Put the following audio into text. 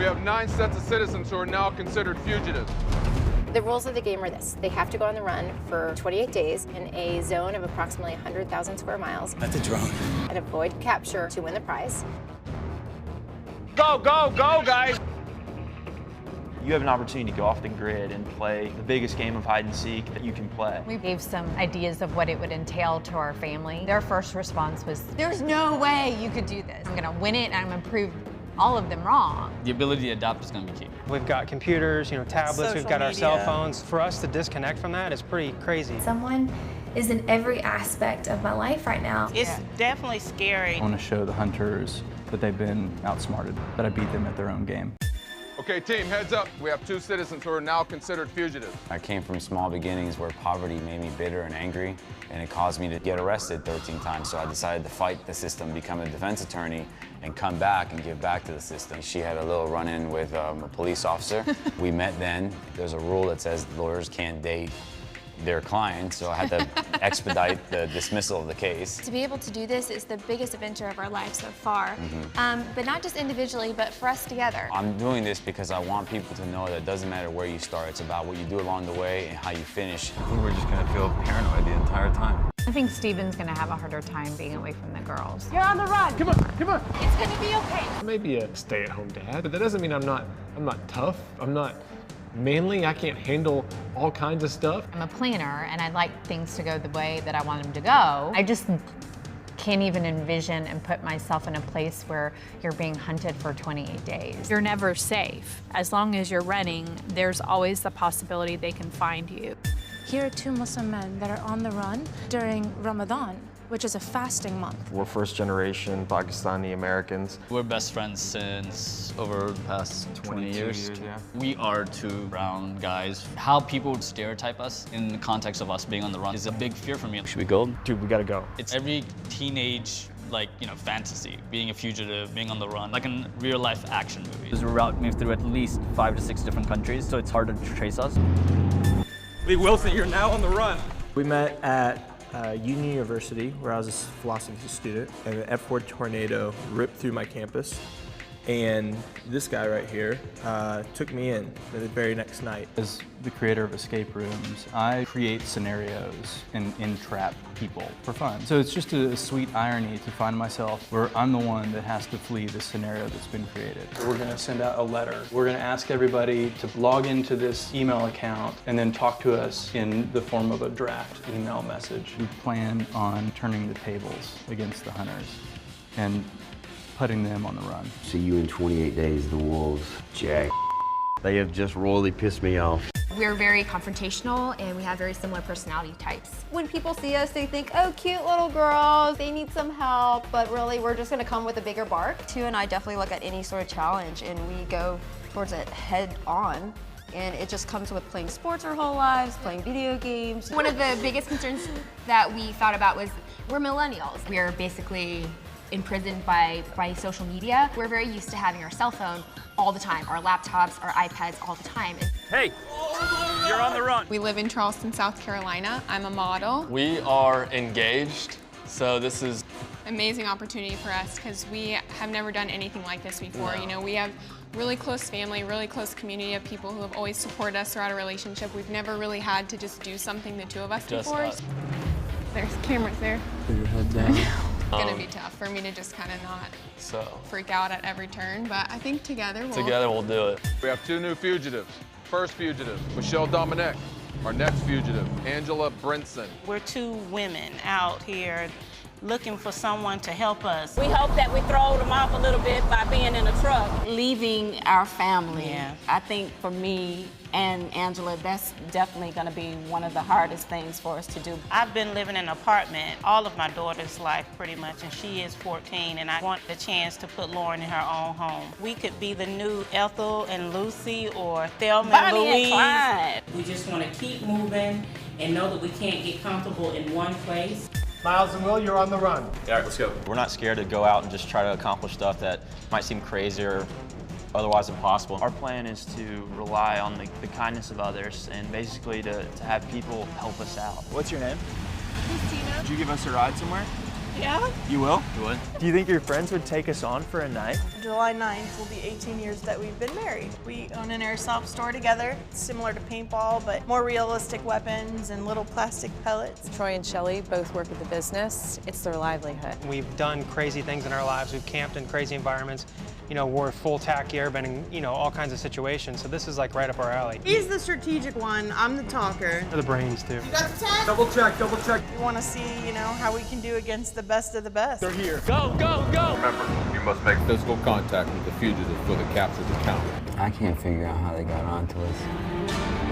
have 9 sets of citizens who are now considered fugitives. The rules of the game are this. They have to go on the run for 28 days in a zone of approximately 100,000 square miles. That's a drone. And avoid capture to win the prize. Go, go, go, guys! You have an opportunity to go off the grid and play the biggest game of hide and seek that you can play. We gave some ideas of what it would entail to our family. Their first response was, there's no way you could do this. I'm gonna win it and I'm gonna prove all of them wrong. The ability to adapt is gonna be key. We've got computers, tablets, we've got our cell phones. For us to disconnect from that is pretty crazy. Someone is in every aspect of my life right now. It's definitely scary. I want to show the hunters that they've been outsmarted, that I beat them at their own game. Okay, team, heads up. We have 2 citizens who are now considered fugitives. I came from small beginnings where poverty made me bitter and angry, and it caused me to get arrested 13 times. So I decided to fight the system, become a defense attorney, and come back and give back to the system. She had a little run-in with a police officer. We met then. There's a rule that says lawyers can't date their clients, so I had to expedite the dismissal of the case. To be able to do this is the biggest adventure of our life so far, but not just individually, but for us together. I'm doing this because I want people to know that it doesn't matter where you start, it's about what you do along the way and how you finish. I think we're just gonna feel paranoid the entire time. I think Steven's gonna have a harder time being away from the girls. You're on the run. Come on, come on. It's gonna be okay. I may be a stay-at-home dad, but that doesn't mean I'm not tough. I'm not manly. I can't handle all kinds of stuff. I'm a planner and I like things to go the way that I want them to go. I just can't even envision and put myself in a place where you're being hunted for 28 days. You're never safe. As long as you're running, there's always the possibility they can find you. Here are 2 Muslim men that are on the run during Ramadan, which is a fasting month. We're first-generation Pakistani Americans. We're best friends since over the past 20 years. Yeah. We are 2 brown guys. How people would stereotype us in the context of us being on the run is a big fear for me. Should we go? Dude, we gotta go. It's every teenage fantasy, being a fugitive, being on the run, like a real-life action movie. This route moves through at least 5 to 6 different countries, so it's hard to trace us. Lee Wilson, you're now on the run. We met at Union University, where I was a philosophy student, and an F4 tornado ripped through my campus. And this guy right here took me in the very next night. As the creator of escape rooms, I create scenarios and entrap people for fun. So it's just a sweet irony to find myself where I'm the one that has to flee the scenario that's been created. We're gonna send out a letter. We're gonna ask everybody to log into this email account and then talk to us in the form of a draft email message. We plan on turning the tables against the hunters and putting them on the run. See you in 28 days, the wolves. Jack. They have just royally pissed me off. We're very confrontational and we have very similar personality types. When people see us, they think, oh, cute little girls, they need some help, but really we're just gonna come with a bigger bark. Tu and I definitely look at any sort of challenge and we go towards it head on. And it just comes with playing sports our whole lives, playing video games. One of the biggest concerns that we thought about was we're millennials. We're basically imprisoned by social media. We're very used to having our cell phone all the time, our laptops, our iPads all the time. Hey, you're on the run. We live in Charleston, South Carolina. I'm a model. We are engaged, so this is Amazing opportunity for us because we have never done anything like this before. No. We have really close family, really close community of people who have always supported us throughout a relationship. We've never really had to just do something, the 2 of us, just before. us. There's cameras there. Put your head down. It's gonna be tough for me to just kind of not freak out at every turn, but I think together we'll do it. We have 2 new fugitives. First fugitive, Michelle Dominic. Our next fugitive, Angela Brinson. We're 2 women out here looking for someone to help us. We hope that we throw them off a little bit by being in a truck. Leaving our family. Yeah. I think for me and Angela, that's definitely gonna be one of the hardest things for us to do. I've been living in an apartment all of my daughter's life pretty much, and she is 14, and I want the chance to put Lauren in her own home. We could be the new Ethel and Lucy or Thelma and Louise. Clyde. We just wanna keep moving and know that we can't get comfortable in one place. Miles and Will, you're on the run. All right, let's go. We're not scared to go out and just try to accomplish stuff that might seem crazy or otherwise impossible. Our plan is to rely on the kindness of others and basically to have people help us out. What's your name? Christina. Did you give us a ride somewhere? Yeah. You will? You would? Do you think your friends would take us on for a night? July 9th will be 18 years that we've been married. We own an airsoft store together, similar to paintball, but more realistic weapons and little plastic pellets. Troy and Shelly both work with the business. It's their livelihood. We've done crazy things in our lives. We've camped in crazy environments. You know, wore full tack gear, been in, you know, all kinds of situations. So this is like right up our alley. He's the strategic one, I'm the talker. For the brains too. You got the tag? Double check, double check. We want to see, you know, how we can do against the best of the best. They're here. Go, go, go! Remember, you must make physical contact with the fugitive for the capture to count. I can't figure out how they got onto us.